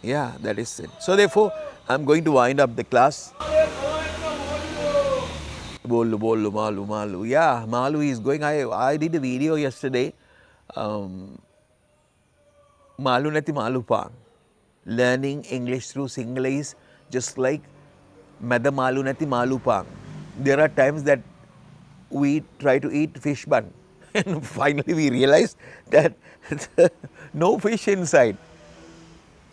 Yeah, that is it. So therefore, I'm going to wind up the class. Bolu, bolu, malu, malu. Yeah, malu is going. I did a video yesterday. Malu nati malu pang. Learning English through Sinhalese, just like mada malu nati malu pang. There are times that we try to eat fish bun, and finally we realize that no fish inside,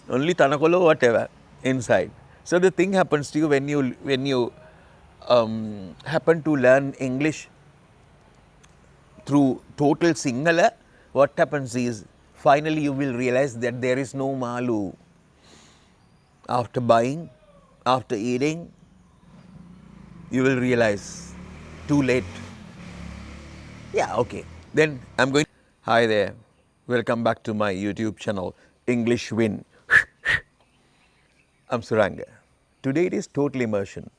only tanakolo whatever inside. So the thing happens to you when you happen to learn English through total Sinhala. What happens is finally you will realize that there is no malu. After buying, after eating, you will realize too late. Yeah, okay. Then I'm going. Hi there. Welcome back to my YouTube channel, English Win. I'm Suranga. Today it is total immersion.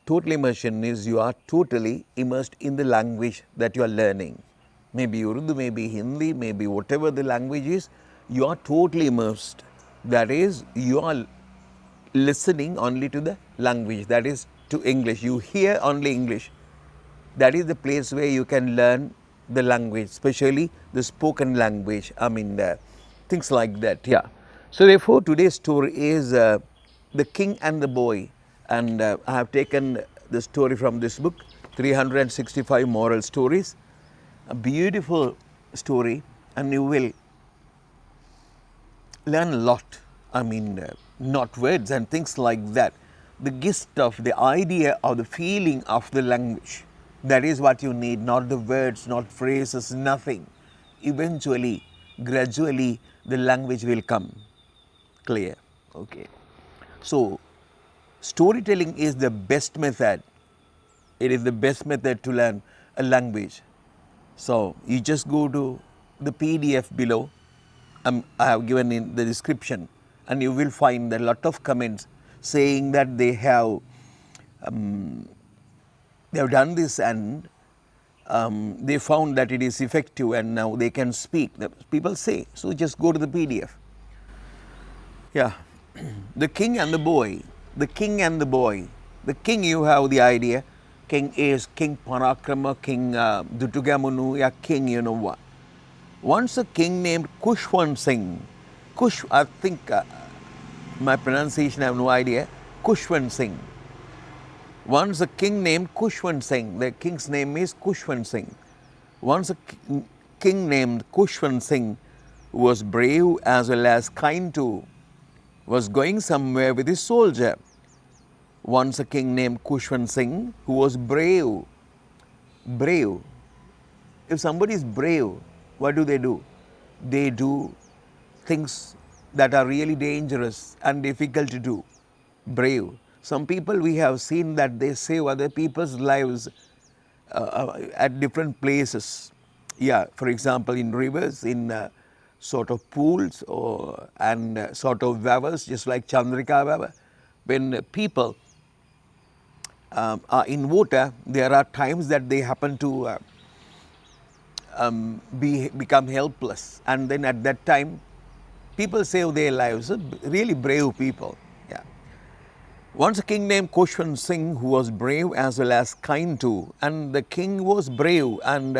Total immersion is you are totally immersed in the language that you are learning. Maybe Urdu, maybe Hindi, maybe whatever the language is, you are totally immersed. That is, you are listening only to the language, that is to English. You hear only English. That is the place where you can learn the language, especially the spoken language. I mean, things like that. Yeah. So therefore, today's story is The King and the Boy. And I have taken the story from this book, 365 Moral Stories. A beautiful story, and you will learn a lot. I mean, not words and things like that. The gist of the idea or the feeling of the language. That is what you need, not the words, not phrases, nothing. Eventually, gradually, the language will come clear. Okay. So, storytelling is the best method. It is the best method to learn a language. So, you just go to the PDF below. I have given in the description, and you will find a lot of comments saying that they have done this and they found that it is effective and now they can speak. The people say, so just go to the PDF. Yeah, the king and the boy. The king and the boy. The king, you have the idea. King is King Parakrama, King Dutugamunu, yeah, king, you know what. Once a king named Kushwan Singh. Kush, I think my pronunciation, I have no idea. Kushwan Singh. Once a king named Kushwan Singh. The king's name is Kushwan Singh. Once a king named Kushwan Singh, who was brave as well as kind too, was going somewhere with his soldier. Once a king named Kushwan Singh, who was brave. Brave. If somebody is brave, what do? They do things that are really dangerous and difficult to do. Brave. Some people we have seen that they save other people's lives at different places. Yeah, for example, in rivers, in sort of pools, and sort of valleys, just like Chandrika Valley. When people are in water, there are times that they happen to become helpless, and then at that time, people save their lives. Really brave people. Yeah. Once a king named Kushwan Singh, who was brave as well as kind too, and the king was brave and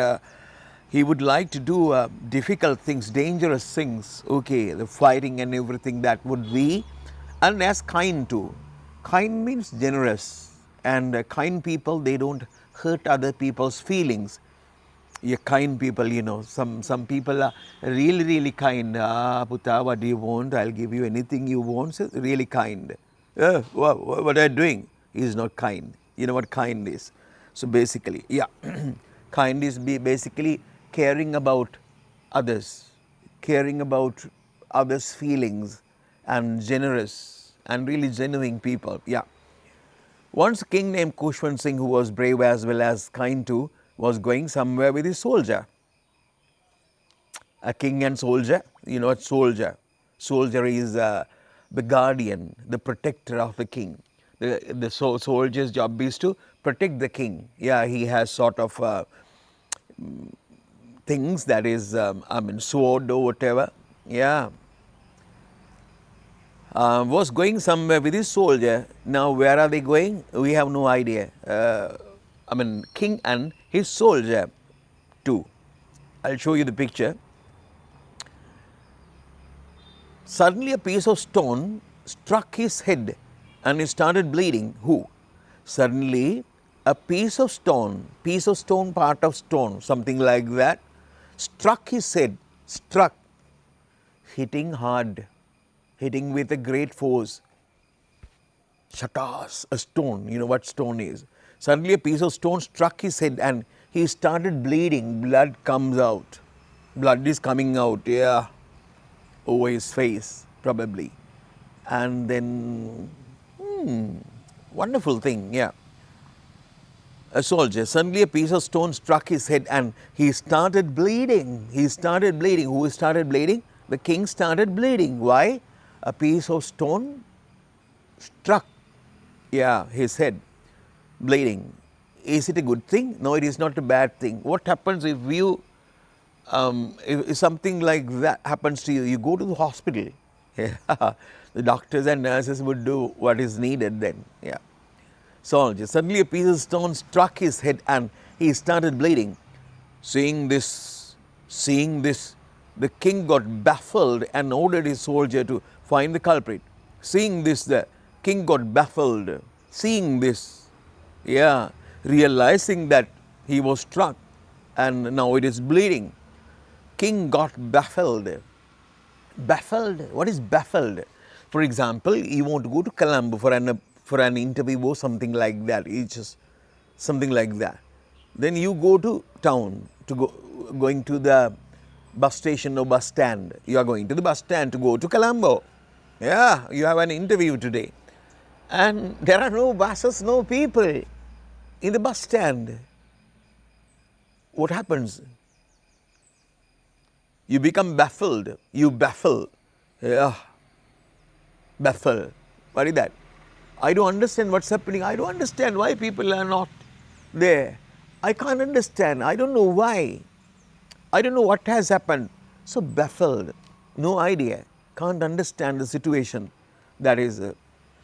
he would like to do difficult things, dangerous things, okay, the fighting and everything that would be, and as kind too. Kind means generous, and kind people, they don't hurt other people's feelings. Yeah, kind people, you know, some people are really, really kind. Puta, what do you want? I'll give you anything you want. So really kind. What are you doing? He is not kind. You know what kind is? So basically, yeah, kind is basically caring about others, caring about others' feelings, and generous and really genuine people. Yeah. Once a king named Kushwan Singh, who was brave as well as kind too, was going somewhere with his soldier. A king and soldier, you know what soldier? Soldier is the guardian, the protector of the king. The soldier's job is to protect the king. Yeah, he has sort of things that is, I mean, sword or whatever. Yeah. was going somewhere with his soldier. Now, where are they going? We have no idea. King and his soldier too. I'll show you the picture. Suddenly, a piece of stone struck his head and he started bleeding. Who? Suddenly, a piece of stone, part of stone, something like that, struck his head, hitting hard, hitting with a great force. Shatas, a stone, you know what stone is. Suddenly a piece of stone struck his head and he started bleeding. Blood comes out. Blood is coming out, yeah, over his face, probably. And then, wonderful thing, yeah. A soldier, suddenly a piece of stone struck his head and he started bleeding. He started bleeding. Who started bleeding? The king started bleeding. Why? A piece of stone struck, his head, bleeding. Is it a good thing? No, it is not a bad thing. What happens if you, if something like that happens to you? You go to the hospital. Yeah. The doctors and nurses would do what is needed then. Yeah. Soldier. Suddenly a piece of stone struck his head and he started bleeding. Seeing this, the king got baffled and ordered his soldier to find the culprit. Seeing this, the king got baffled. Seeing this, realizing that he was struck and now it is bleeding. King got baffled. Baffled? What is baffled? For example, you want to go to Colombo for an interview or something like that. It's just something like that. Then you go to town going to the bus station or bus stand. You are going to the bus stand to go to Colombo. Yeah, you have an interview today. And there are no buses, no people in the bus stand. What happens? You become baffled. You baffle. Yeah. Baffle. What is that? I don't understand what's happening. I don't understand why people are not there. I can't understand. I don't know why. I don't know what has happened. So baffled. No idea. Can't understand the situation. That is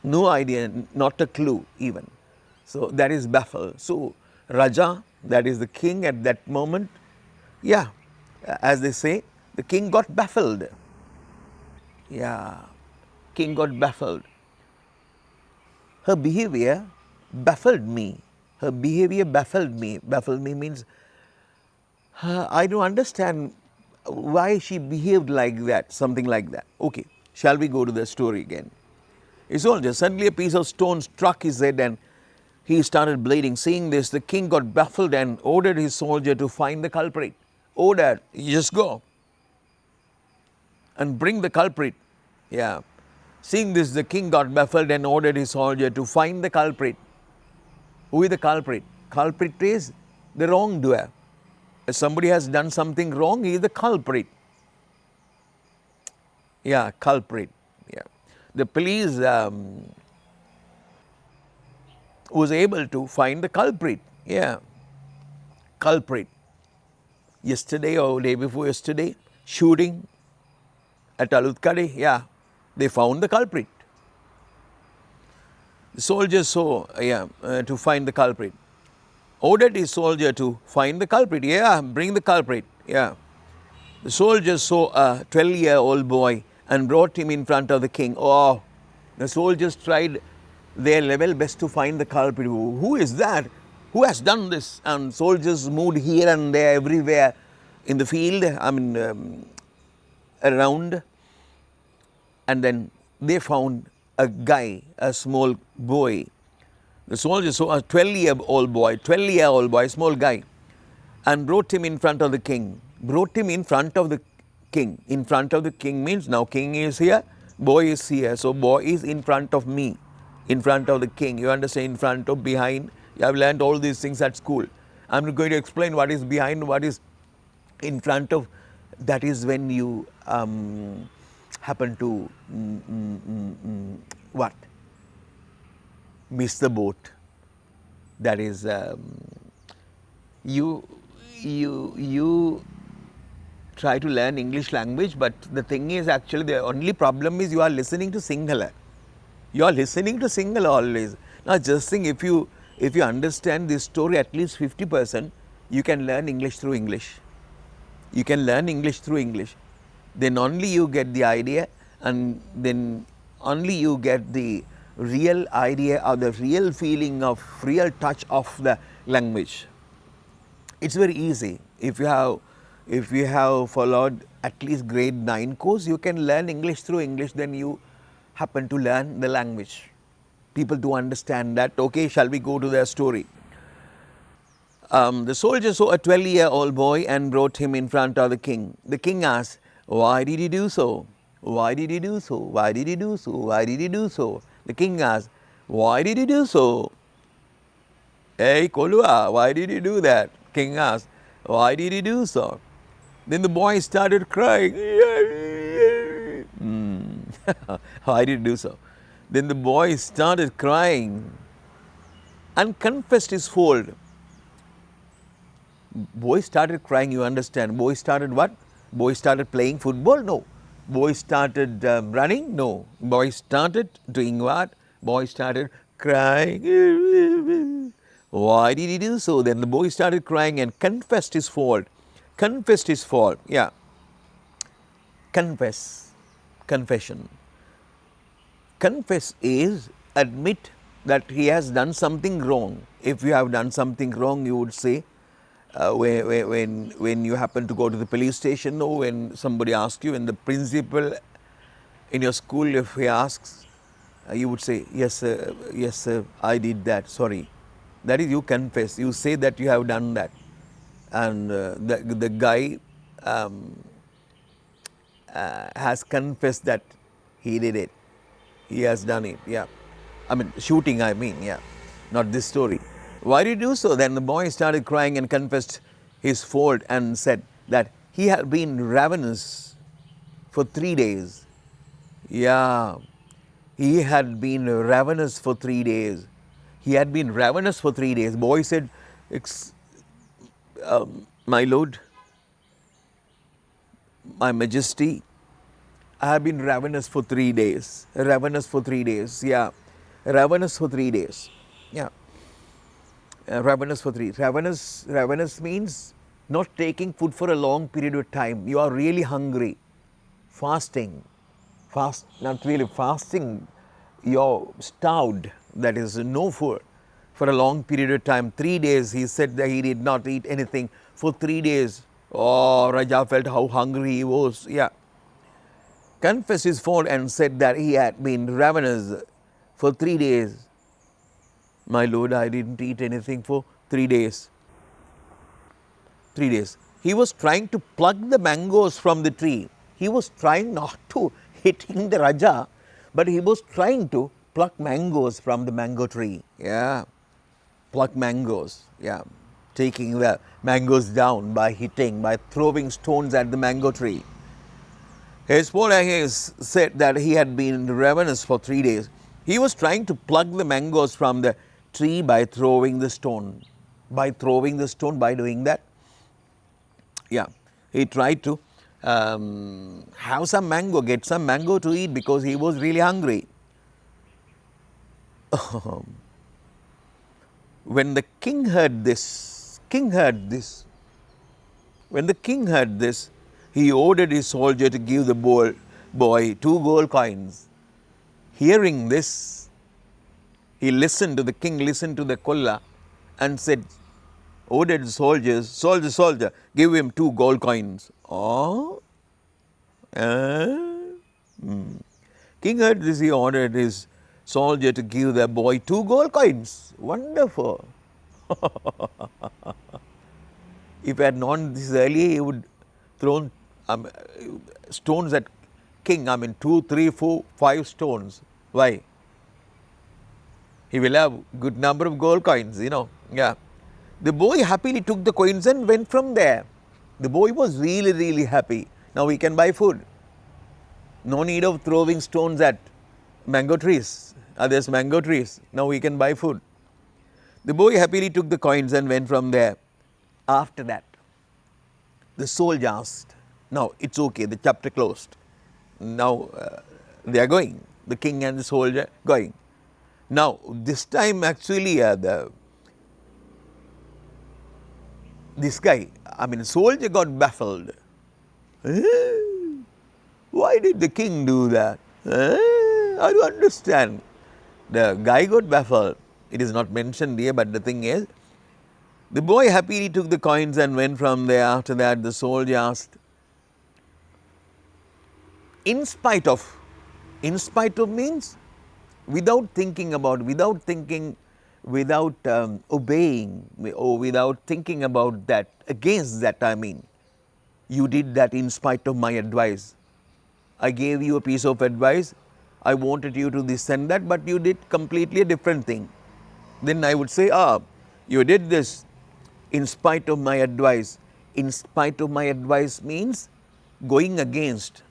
no idea, not a clue even. So that is baffled. So Raja, that is the king at that moment, as they say, the king got baffled. Yeah, king got baffled. Her behavior baffled me. Her behavior baffled me. Baffled me means I don't understand why she behaved like that, something like that. Okay, shall we go to the story again? A soldier, suddenly a piece of stone struck his head and he started bleeding. Seeing this, the king got baffled and ordered his soldier to find the culprit. Ordered, you just go and bring the culprit. Yeah. Seeing this, the king got baffled and ordered his soldier to find the culprit. Who is the culprit? Culprit is the wrongdoer. If somebody has done something wrong, he is the culprit. Yeah, culprit. Yeah. The police was able to find the culprit. Yeah. Culprit. Yesterday or day before yesterday, shooting at Alutkade, they found the culprit. The soldiers saw, to find the culprit. Ordered his soldier to find the culprit. Yeah, bring the culprit. Yeah. The soldiers saw a 12-year-old boy and brought him in front of the king. Oh, the soldiers tried their level best to find the culprit. Who is that? Who has done this? And soldiers moved here and there, everywhere in the field, around. And then they found a guy, a small boy. The soldiers saw a 12-year-old boy, small guy, and brought him in front of the king. Brought him in front of the king. In front of the king means now king is here, boy is here. So boy is in front of me, in front of the king. You understand? In front of, behind. You have learned all these things at school. I'm not going to explain what is behind, what is in front of. That is when you happen to what? Miss the boat. That is you try to learn English language, but the thing is actually the only problem is you are listening to Sinhala. You are listening to Sinhala always. Now just think, if you understand this story at least 50%, you can learn English through English. You can learn English through English. Then only you get the idea, and then only you get the real idea or the real feeling of real touch of the language. It's very easy. If you have followed at least grade 9 course, you can learn English through English, then you happen to learn the language. People do understand that. Okay, shall we go to their story? The soldier saw a 12-year-old boy and brought him in front of the king. The king asked, "Why did he do so? Why did he do so? Why did he do so? Why did he do so?" The king asked, "Why did he do so?" "Hey, Kolua, why did he do that?" King asked, "Why did he do so?" Then the boy started crying. Why did he do so? Then the boy started crying and confessed his fault. Boy started crying, you understand. Boy started what? Boy started playing football? No. Boy started running? No. Boy started doing what? Boy started crying. Why did he do so? Then the boy started crying and confessed his fault. Confessed his fault. Yeah. Confess. Confession. Confess is admit that he has done something wrong. If you have done something wrong, you would say, when you happen to go to the police station, or when somebody asks you, when the principal in your school, if he asks, you would say, "Yes sir, I did that, sorry." That is, you confess, you say that you have done that. And the guy has confessed that he did it. He has done it, yeah. I mean, shooting, I mean, yeah. Not this story. "Why did you do so?" Then the boy started crying and confessed his fault and said that he had been ravenous for 3 days. Yeah, he had been ravenous for 3 days. He had been ravenous for 3 days. Boy said, "My lord, my majesty, I have been ravenous for 3 days. Ravenous for 3 days, yeah. Ravenous for 3 days, yeah. Ravenous for 3. Ravenous means not taking food for a long period of time. You are really hungry. Fasting. Not really fasting. You're starved. That is, no food for a long period of time. 3 days, he said that he did not eat anything for 3 days. Oh, Raja felt how hungry he was. Yeah. Confessed his fault and said that he had been ravenous for 3 days. "My lord, I didn't eat anything for 3 days. 3 days. He was trying to pluck the mangoes from the tree. He was trying not to hitting the Raja, but he was trying to pluck mangoes from the mango tree. Yeah. Pluck mangoes. Yeah. Taking the mangoes down by hitting, by throwing stones at the mango tree. Hezbollah said that he had been ravenous for 3 days. He was trying to pluck the mangoes from the tree by throwing the stone. By throwing the stone, by doing that, yeah, he tried to have some mango, get some mango to eat because he was really hungry. When the king heard this, when the king heard this, he ordered his soldier to give the boy 2 gold coins. Hearing this, he listened to the king, listened to the Kolla, and said, ordered the soldiers, soldier, give him 2 gold coins. Oh, King heard this, he ordered his soldier to give the boy 2 gold coins. Wonderful. If he had known this earlier, he would thrown stones at king. 2, 3, 4, 5 stones. Why? He will have good number of gold coins, Yeah. The boy happily took the coins and went from there. The boy was really, really happy. Now he can buy food. No need of throwing stones at mango trees. Others mango trees. Now he can buy food. The boy happily took the coins and went from there. After that, the soldier asked Now it's okay, the chapter closed. Now they are going, the king and the soldier going. Now this time actually this guy, I mean soldier got baffled. Why did the king do that? I don't understand. The guy got baffled. It is not mentioned here, but the thing is, the boy happily took the coins and went from there. After that, the soldier asked, in spite of means without thinking about, without obeying, or without thinking about that, against that, I mean, you did that in spite of my advice. I gave you a piece of advice, I wanted you to this and that, but you did completely a different thing. Then I would say, you did this in spite of my advice. In spite of my advice means going against,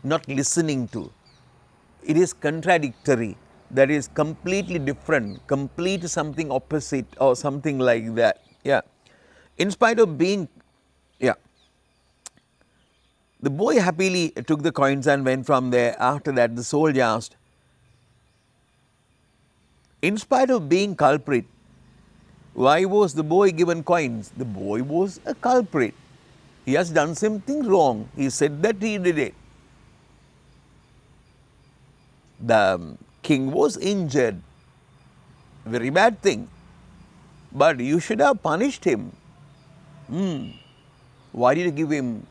not listening to. It is contradictory. That is completely different, complete something opposite or something like that. Yeah. In spite of being, yeah. The boy happily took the coins and went from there. After that, the soldier asked, in spite of being culprit, why was the boy given coins? The boy was a culprit. He has done something wrong. He said that he did it. The king was injured. Very bad thing. But you should have punished him. Why did you give him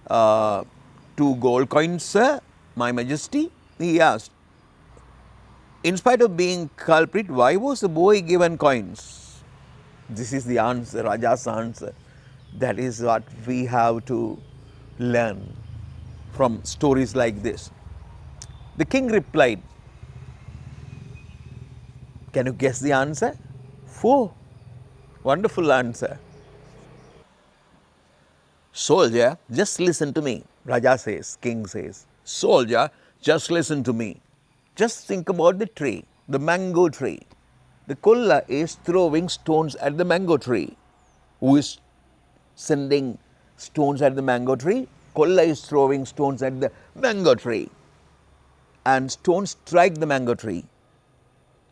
2 gold coins, sir, my majesty? He asked. In spite of being culprit, why was the boy given coins? This is the answer, Raja's answer. That is what we have to learn from stories like this. The king replied, can you guess the answer? 4. Wonderful answer. Soldier, just listen to me. Raja says, king says, soldier, just listen to me. Just think about the tree, the mango tree. The kolla is throwing stones at the mango tree. Who is sending stones at the mango tree? Kolla is throwing stones at the mango tree. And stones strike the mango tree.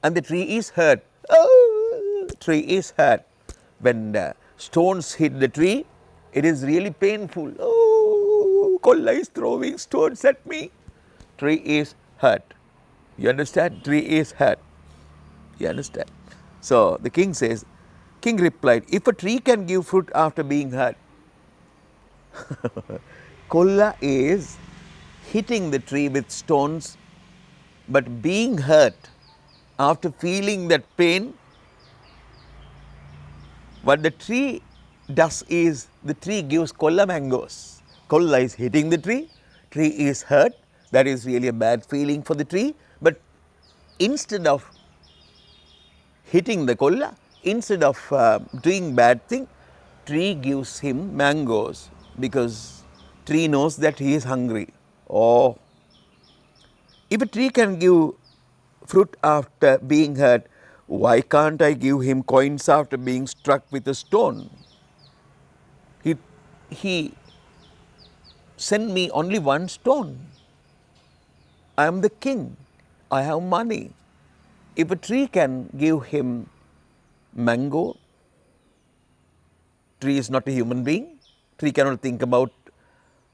And the tree is hurt. Oh, the tree is hurt. When the stones hit the tree, it is really painful. Oh, kolla is throwing stones at me. Tree is hurt. You understand? Tree is hurt. You understand? So the king says, king replied, if a tree can give fruit after being hurt, kolla is hitting the tree with stones, but being hurt, after feeling that pain, what the tree does is, the tree gives kolla mangoes. Kolla is hitting the tree is hurt, that is really a bad feeling for the tree, but instead of hitting the kolla, instead of doing bad thing, tree gives him mangoes because tree knows that he is hungry. Oh, if a tree can give fruit after being hurt, why can't I give him coins after being struck with a stone? He sent me only 1 stone. I am the king. I have money. If a tree can give him mango, tree is not a human being. Tree cannot think about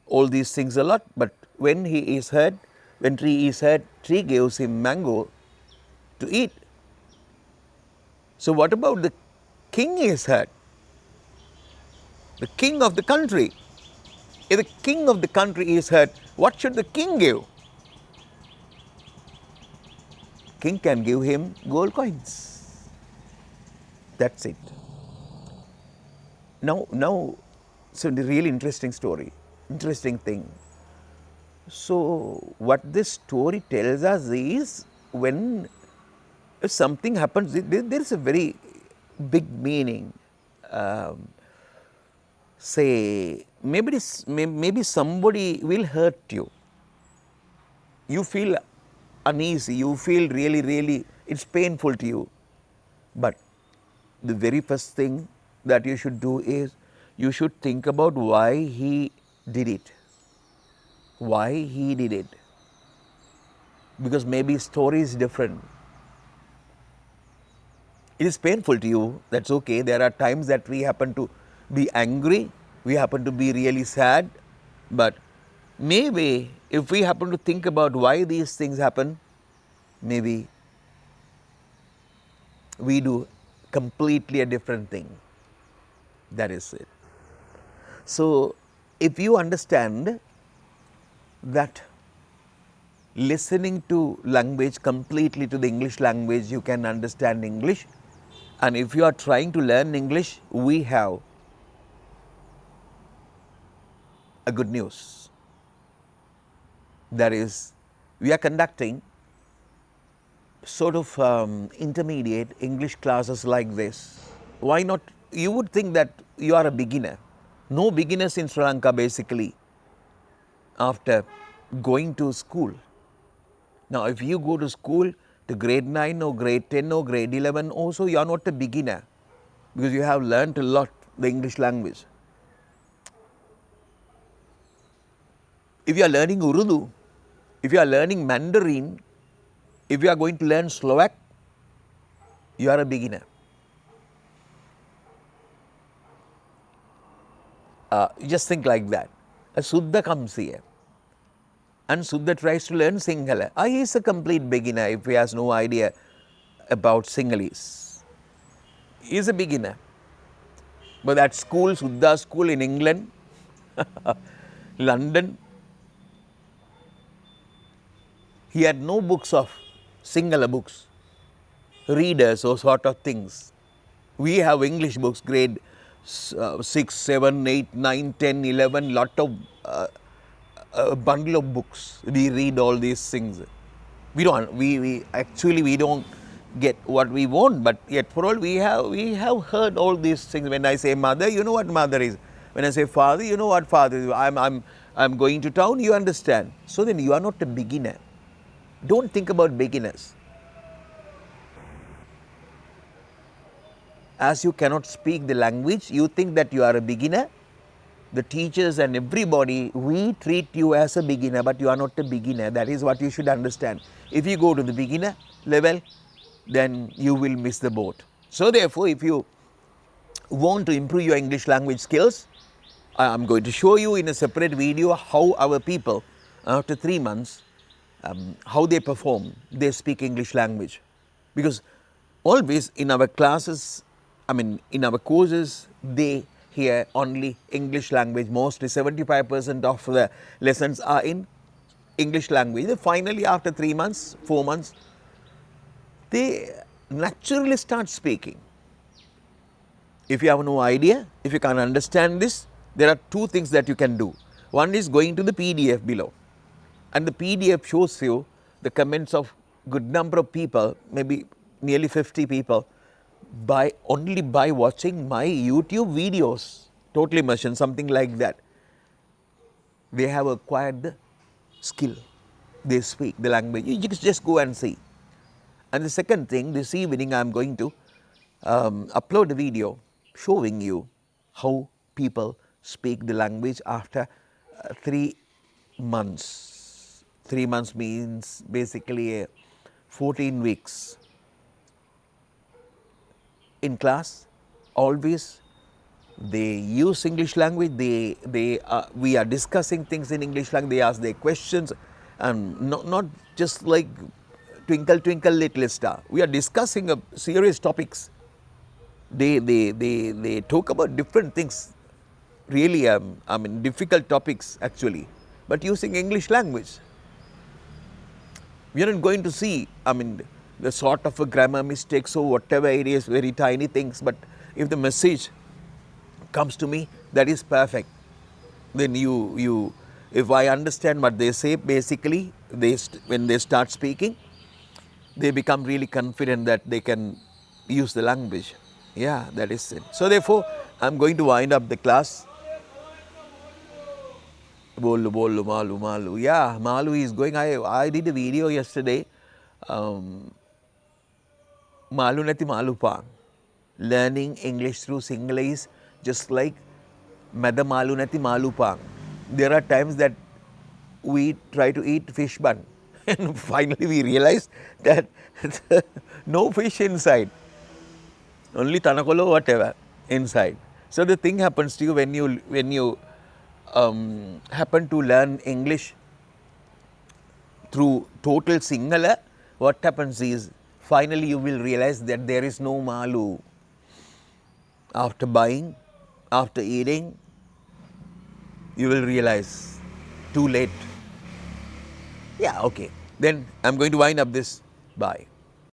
all these things a lot, but when he is hurt, when tree is hurt, tree gives him mango to eat. So what about the king is hurt? The king of the country. If the king of the country is hurt, what should the king give? King can give him gold coins. That's it. Now, so the really interesting story, interesting thing. So what this story tells us is, when something happens, there is a very big meaning. Say, maybe somebody will hurt you. You feel uneasy, you feel really, it's painful to you. But the very first thing that you should do is, you should think about why he did it. why he did it. Because maybe story is different. It is painful to you, that's okay. There are times that we happen to be angry, we happen to be really sad, but maybe if we happen to think about why these things happen, maybe we do completely a different thing. That is it. So, if you understand that listening to language completely to the English language, you can understand English. And if you are trying to learn English, we have a good news. That is, we are conducting sort of intermediate English classes like this. Why not? You would think that you are a beginner. No beginners in Sri Lanka basically after going to school. Now, if you go to school to grade 9 or grade 10 or grade 11, also you are not a beginner because you have learned a lot the English language. If you are learning Urdu, if you are learning Mandarin, if you are going to learn Slovak, you are a beginner. Just think like that. A Suddha comes here and Suddha tries to learn Sinhala. He is a complete beginner if he has no idea about Sinhalese. He is a beginner. But at school, Suddha school in England, London, he had no books of Sinhala books, readers or sort of things. We have English books, grade 6, 7, 8, 9, 10, 11, lot of a bundle of books. We read all these things. We don't get what we want, but yet for all we have heard all these things. When I say mother, you know what mother is. When I say father, you know what father is. I'm going to town, you understand. So then you are not a beginner. Don't think about beginners. As you cannot speak the language, you think that you are a beginner. The teachers and everybody, we treat you as a beginner, but you are not a beginner. That is what you should understand. If you go to the beginner level, then you will miss the boat. So therefore, if you want to improve your English language skills, I am going to show you in a separate video how our people, after 3 months, how they perform, they speak English language. Because always in our classes, in our courses, they hear only English language. Mostly 75% of the lessons are in English language. Then finally, after 3 months, 4 months, they naturally start speaking. If you have no idea, if you can't understand this, there are 2 things that you can do. One is going to the PDF below, and the PDF shows you the comments of good number of people, maybe nearly 50 people, only by watching my YouTube videos, total immersion, something like that. They have acquired the skill. They speak the language. You just go and see. And the second thing, this evening I am going to upload a video showing you how people speak the language after 3 months. 3 months means basically 14 weeks. In class, always they use English language, we are discussing things in English language, they ask their questions, and not just like twinkle twinkle little star. We are discussing serious topics. They talk about different things, really difficult topics actually, but using English language. We are not going to see, the sort of a grammar mistakes or whatever it is, very tiny things, but if the message comes to me, that is perfect. Then if I understand what they say, basically, when they start speaking, they become really confident that they can use the language. Yeah, that is it. So therefore, I'm going to wind up the class. Bolu, bolu, malu, malu. Yeah, malu is going. I did a video yesterday. Malu nati malu pang. Learning English through Sinhala is just like mada malu nati malu pang. There are times that we try to eat fish bun. And finally we realized that no fish inside, only tanakolo whatever inside. So the thing happens to you when you happen to learn English through total Sinhala. What happens is finally you will realize that there is no malu. After buying, after eating, you will realize too late. Yeah, okay. Then I'm going to wind up this. Bye.